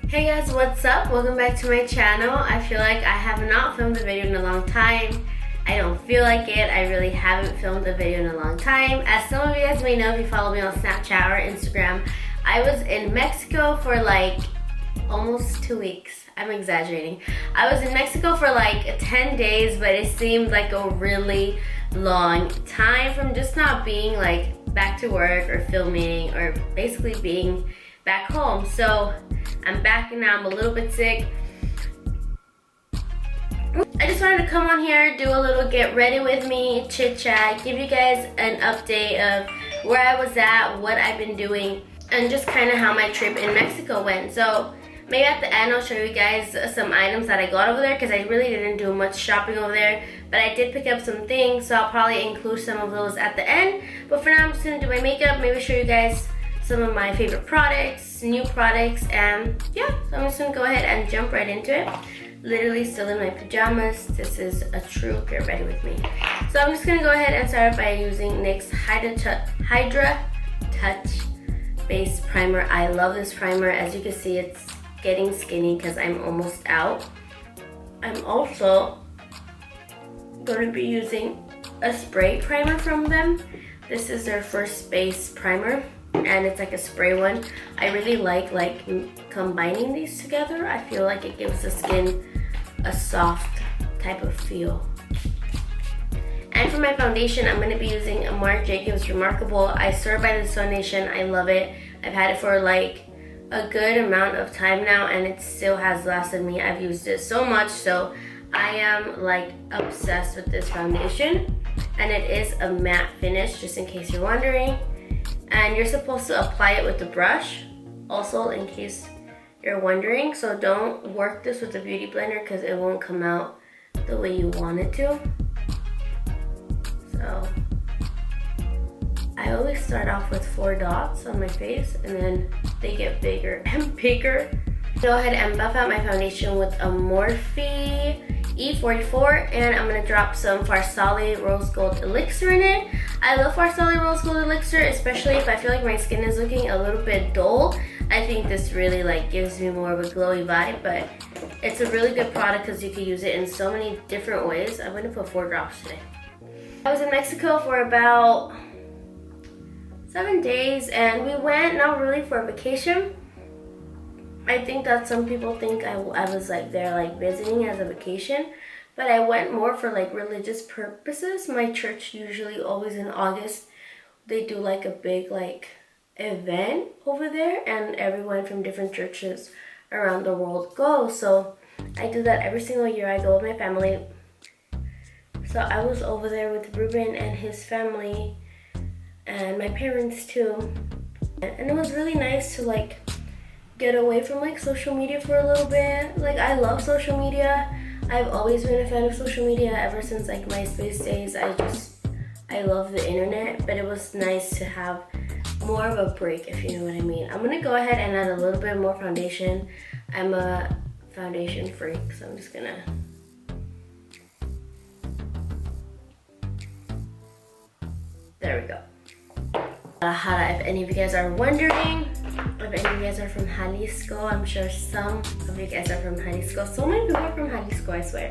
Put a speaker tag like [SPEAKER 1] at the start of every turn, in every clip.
[SPEAKER 1] Hey guys, what's up? Welcome back to my channel. I feel like I have not filmed a video in a long time. I don't feel like it. I really haven't filmed a video in a long time. As some of you guys may know if you follow me on Snapchat or Instagram, I was in Mexico for like almost 2 weeks. I'm exaggerating. I was in Mexico for like 10 days, but it seemed like a really long time from just not being like back to work or filming or basically being back home. So I'm back and now I'm a little bit sick. I just wanted to come on here, do a little get ready with me, chit chat, give you guys an update of where I was at, what I've been doing, and just kind of how my trip in Mexico went. So maybe at the end I'll show you guys some items that I got over there because I really didn't do much shopping over there, but I did pick up some things, so I'll probably include some of those at the end. But for now I'm just gonna do my makeup, maybe show you guys some of my favorite products, new products, and yeah, so I'm just gonna go ahead and jump right into it. Literally still in my pajamas. This is a true get ready with me. So I'm just gonna go ahead and start by using NYX Hydra Touch Base Primer. I love this primer. As you can see, it's getting skinny because I'm almost out. I'm also going to be using a spray primer from them. This is their first base primer, and it's like a spray one. I really like combining these together. I feel like it gives the skin a soft type of feel. And for my foundation, I'm going to be using a Marc Jacobs Remarkable. I swear by this foundation. I love it. I've had it for like a good amount of time now, and it still has lasted me. I've used it so much, so I am like obsessed with this foundation. And it is a matte finish, just in case you're wondering. And you're supposed to apply it with the brush, also in case you're wondering. So don't work this with a beauty blender because it won't come out the way you want it to. So I always start off with 4 dots on my face, and then they get bigger and bigger. Go ahead and buff out my foundation with a Morphe E44, and I'm gonna drop some Farsali Rose Gold Elixir in it. I love Farsali Rose Gold Elixir, especially if I feel like my skin is looking a little bit dull. I think this really like gives me more of a glowy vibe, but it's a really good product because you can use it in so many different ways. I'm gonna put 4 drops today. I was in Mexico for about 7 days, and we went not really for a vacation. I think that some people think I was like there like visiting as a vacation, but I went more for like religious purposes. My church usually always in August, they do like a big like event over there, and everyone from different churches around the world goes. So I do that every single year. I go with my family. So I was over there with Ruben and his family and my parents too. And it was really nice to like get away from like social media for a little bit. Like I love social media. I've always been a fan of social media ever since like MySpace days. I love the internet, but it was nice to have more of a break, if you know what I mean. I'm gonna go ahead and add a little bit more foundation. I'm a foundation freak, so I'm just gonna there we go. If any of you guys are wondering, if any of you guys are from Jalisco, I'm sure some of you guys are from Jalisco. So many people are from Jalisco, I swear.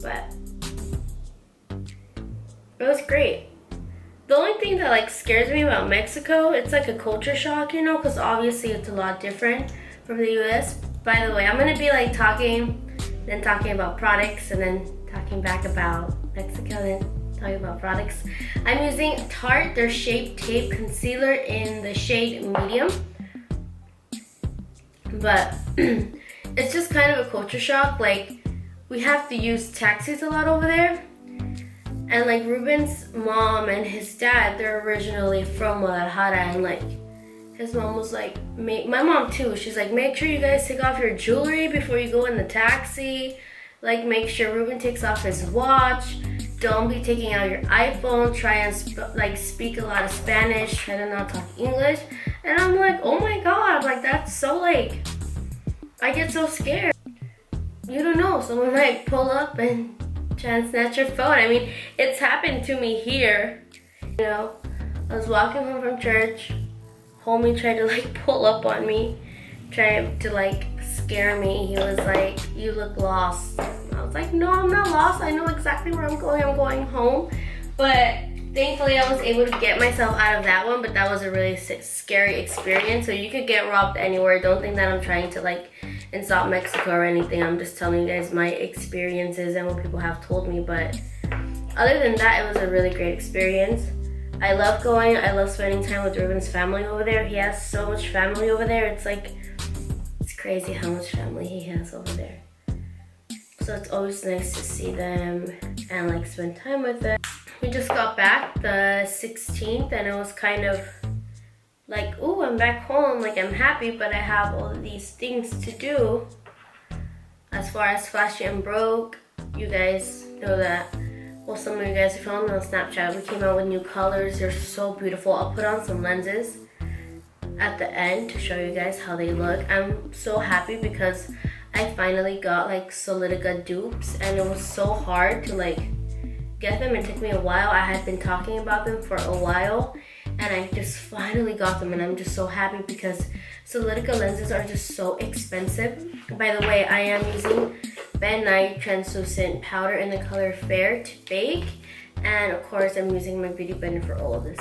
[SPEAKER 1] But it was great. The only thing that like scares me about Mexico, it's like a culture shock, you know, because obviously it's a lot different from the US. By the way, I'm gonna be like talking about products, and then talking back about Mexico, then talking about products. I'm using Tarte, their Shape Tape Concealer in the shade medium. But it's just kind of a culture shock. Like, we have to use taxis a lot over there. And like Ruben's mom and his dad, they're originally from Guadalajara, and like his mom was like, my mom too, she's like, make sure you guys take off your jewelry before you go in the taxi. Like, make sure Ruben takes off his watch. Don't be taking out your iPhone. Try and speak a lot of Spanish. Try to not talk English. And I'm like, oh my god, like that's so like, I get so scared. You don't know, someone might pull up and try and snatch your phone. I mean, it's happened to me here. You know, I was walking home from church. Homie tried to like pull up on me tried to like scare me. He was like, "You look lost." I was like, "No, I'm not lost. I know exactly where I'm going. I'm going home." But thankfully I was able to get myself out of that one, but that was a really scary experience. So you could get robbed anywhere. Don't think that I'm trying to like insult Mexico or anything. I'm just telling you guys my experiences and what people have told me. But other than that, it was a really great experience. I love going. I love spending time with Ruben's family over there. He has so much family over there. It's like, it's crazy how much family he has over there. So it's always nice to see them and like spend time with them. We just got back the 16th and it was kind of like, ooh, I'm back home. Like, I'm happy, but I have all of these things to do. As far as flashy and broke, you guys know that. Well, some of you guys are following on Snapchat. We came out with new colors. They're so beautiful. I'll put on some lenses at the end to show you guys how they look. I'm so happy because I finally got like Solidica dupes and it was so hard to like get them. It took me a while. I had been talking about them for a while and I just finally got them and I'm just so happy because Solidica lenses are just so expensive. By the way, I am using Ben Nye translucent powder in the color Fair to Bake, and of course I'm using my beauty blender for all of this.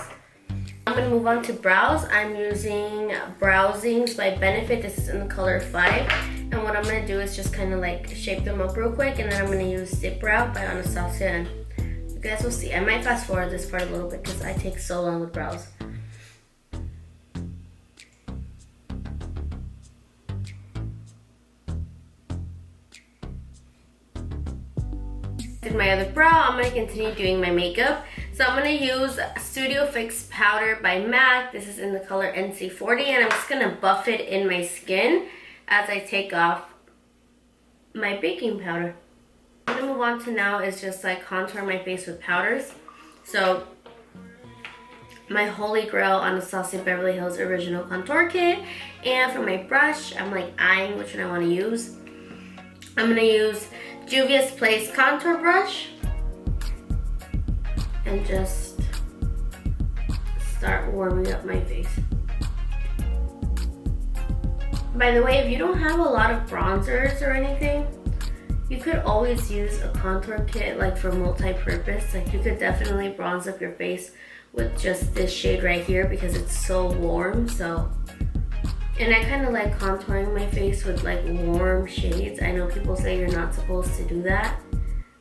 [SPEAKER 1] I'm going to move on to brows. I'm using Browsings by Benefit. This is in the color 5, and what I'm going to do is just kind of like shape them up real quick, and then I'm going to use Zip Brow by Anastasia, and you guys will see. I might fast forward this part a little bit because I take so long with brows. Did my other brow. I'm going to continue doing my makeup. So I'm going to use Studio Fix powder by MAC. This is in the color NC40 and I'm just going to buff it in my skin as I take off my baking powder. What I'm going to move on to now is just like contour my face with powders. So my Holy Grail Anastasia Beverly Hills Original Contour Kit, and for my brush I'm like eyeing which one I want to use. I'm going to use Juvia's Place contour brush and just start warming up my face. By the way, if you don't have a lot of bronzers or anything, you could always use a contour kit like for multi-purpose. Like you could definitely bronze up your face with just this shade right here because it's so warm. So, and I kind of like contouring my face with like warm shades. I know people say you're not supposed to do that,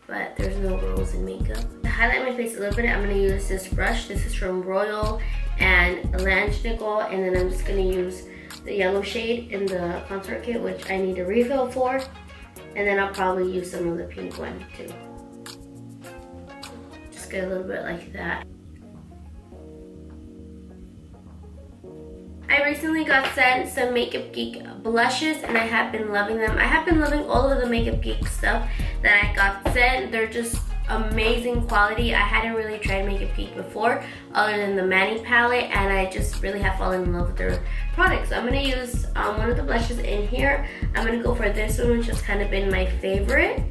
[SPEAKER 1] but there's no rules in makeup. To highlight my face a little bit, I'm going to use this brush. This is from Royal and Lange Nicole, and then I'm just going to use the yellow shade in the contour kit, which I need a refill for, and then I'll probably use some of the pink one too. Just get a little bit like that. I recently got sent some Makeup Geek blushes and I have been loving them. I have been loving all of the Makeup Geek stuff that I got sent. They're just amazing quality. I hadn't really tried Makeup Geek before other than the Mani palette, and I just really have fallen in love with their products. So I'm going to use one of the blushes in here. I'm going to go for this one, which has kind of been my favorite.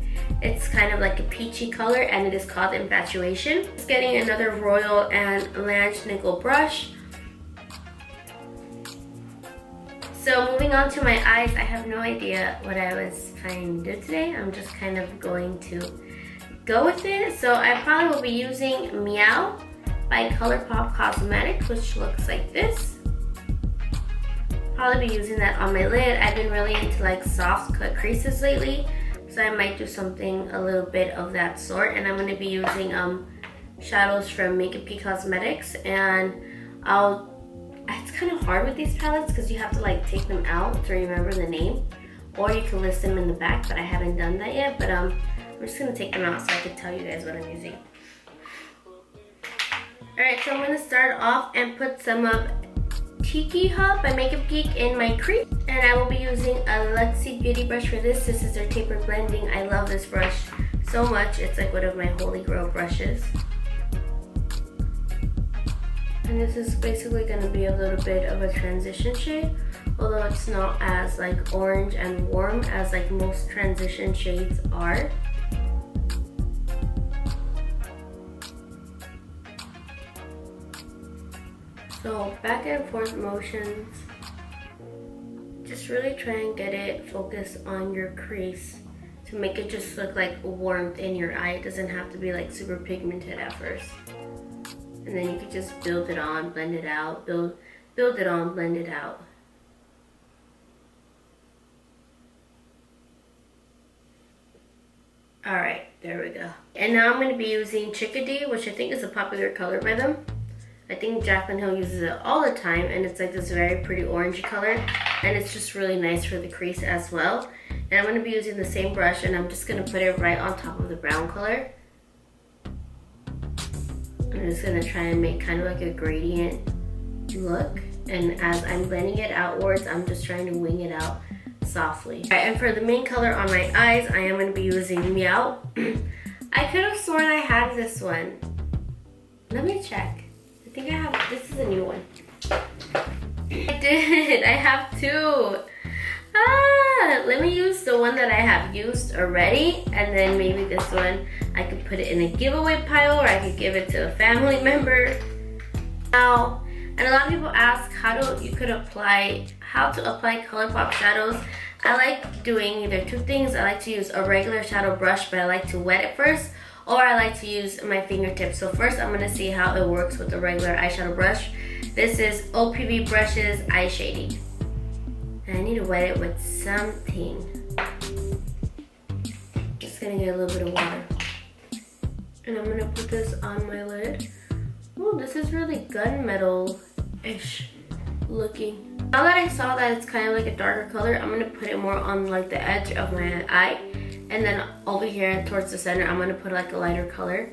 [SPEAKER 1] It's kind of like a peachy color and it is called Infatuation. Just getting another Royal and Lange Nicole brush. So moving on to my eyes, I have no idea what I was planning to do today. I'm just kind of going to go with it. So I probably will be using Meow by ColourPop Cosmetics, which looks like this. Probably be using that on my lid. I've been really into like soft cut creases lately, so I might do something a little bit of that sort. And I'm going to be using shadows from Makeup Geek Cosmetics, and it's kind of hard with these palettes because you have to like take them out to remember the name, or you can list them in the back, but I haven't done that yet. But I'm just going to take them out so I can tell you guys what I'm using. Alright, so I'm going to start off and put some of Tiki Hub by Makeup Geek in my crease. And I will be using a Luxie Beauty brush for this. This is their taper blending. I love this brush so much. It's like one of my holy grail brushes. And this is basically going to be a little bit of a transition shade, although it's not as like orange and warm as like most transition shades are. So back and forth motions just really try and get it focused on your crease to make it just look like warmth in your eye. It doesn't have to be like super pigmented at first. And then you can just build it on, blend it out, build it on, blend it out. Alright, there we go. And now I'm going to be using Chickadee, which I think is a popular color by them. I think Jaclyn Hill uses it all the time, and it's like this very pretty orangey color, and it's just really nice for the crease as well. And I'm going to be using the same brush, and I'm just going to put it right on top of the brown color. I'm just going to try and make kind of like a gradient look, and as I'm blending it outwards, I'm just trying to wing it out softly. All right, and for the main color on my eyes, I am going to be using Meow. I could have sworn I had this one. Let me check. I think I have, this is a new one. I did, I have two. Let me use the one that I have used already, and then maybe this one, I could put it in a giveaway pile, or I could give it to a family member. Now, and a lot of people ask how to apply ColourPop shadows. I like doing either two things. I like to use a regular shadow brush, but I like to wet it first, or I like to use my fingertips. So first I'm gonna see how it works with the regular eyeshadow brush. This is OPV Brushes Eye Shading. And I need to wet it with something. Just gonna get a little bit of water. And I'm gonna put this on my lid. Oh, this is really gunmetal-ish looking. Now that I saw that it's kind of like a darker color, I'm gonna put it more on like the edge of my eye. And then over here towards the center, I'm gonna put like a lighter color.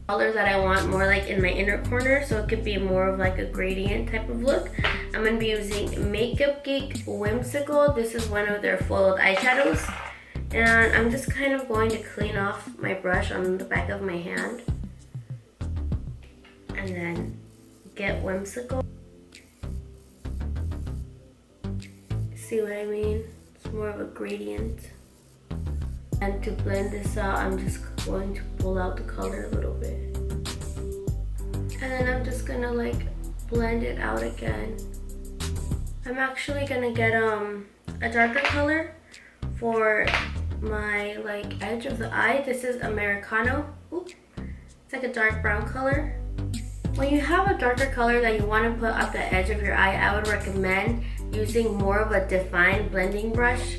[SPEAKER 1] Color that I want more like in my inner corner, so it could be more of like a gradient type of look. I'm gonna be using Makeup Geek Whimsical. This is one of their foiled eyeshadows. And I'm just kind of going to clean off my brush on the back of my hand. And then get Whimsical. See what I mean? It's more of a gradient. And to blend this out, I'm just going to pull out the color a little bit. And then I'm just gonna like blend it out again. I'm actually gonna get a darker color for my like edge of the eye. This is Americano. Ooh, it's like a dark brown color. When you have a darker color that you want to put at the edge of your eye, I would recommend using more of a defined blending brush.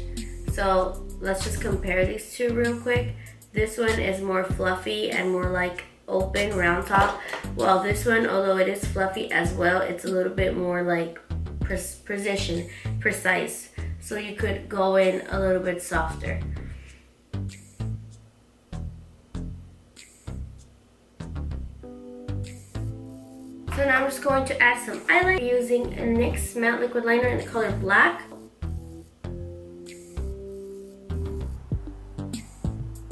[SPEAKER 1] So let's just compare these two real quick. This one is more fluffy and more like open round top, while this one, although it is fluffy as well, it's a little bit more like precise. So you could go in a little bit softer. So now I'm just going to add some eyeliner using NYX Matte Liquid Liner in the color Black.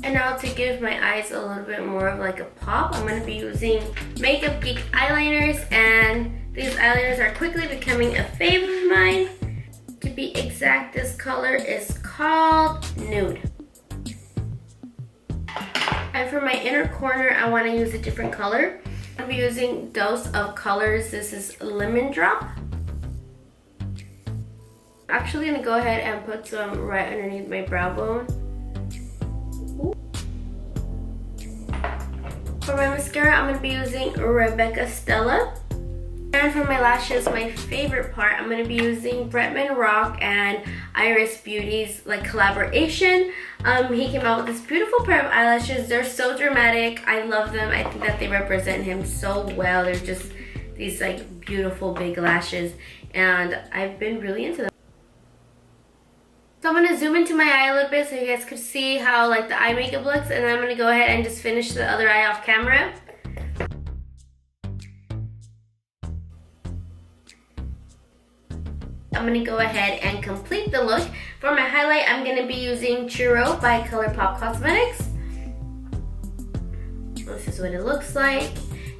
[SPEAKER 1] And now to give my eyes a little bit more of like a pop, I'm going to be using Makeup Geek eyeliners, and these eyeliners are quickly becoming a favorite of mine. To be exact, this color is called Nude. And for my inner corner, I want to use a different color. I'll be using Dose of Colors. This is Lemon Drop. I'm actually going to go ahead and put some right underneath my brow bone. For my mascara, I'm going to be using Rebecca Stella. And for my lashes, my favorite part, I'm going to be using Bretman Rock and Iris Beauty's like collaboration. He came out with this beautiful pair of eyelashes. They're so dramatic. I love them. I think that they represent him so well. They're just these like beautiful big lashes, and I've been really into them. So I'm going to zoom into my eye a little bit so you guys could see how like the eye makeup looks, and then I'm going to go ahead and just finish the other eye off camera. I'm going to go ahead and complete the look. For my highlight, I'm going to be using Trough by ColourPop Cosmetics. This is what it looks like.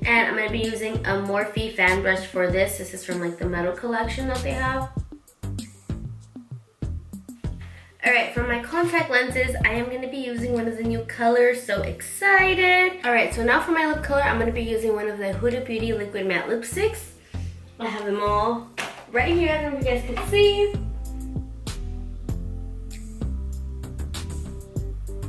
[SPEAKER 1] And I'm going to be using a Morphe fan brush for this. This is from like the metal collection that they have. Alright, for my contact lenses, I am going to be using one of the new colors. So excited! Alright, so now for my lip color, I'm going to be using one of the Huda Beauty Liquid Matte Lipsticks. I have them all right here. I don't know if you guys can see.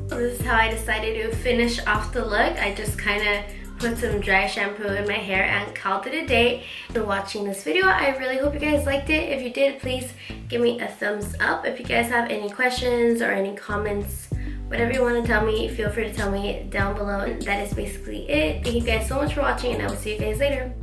[SPEAKER 1] This is how I decided to finish off the look. I just kind of put some dry shampoo in my hair and called it a day. For watching this video, I really hope you guys liked it. If you did, please give me a thumbs up. If you guys have any questions or any comments, whatever you want to tell me, feel free to tell me down below. And that is basically it. Thank you guys so much for watching, and I will see you guys later.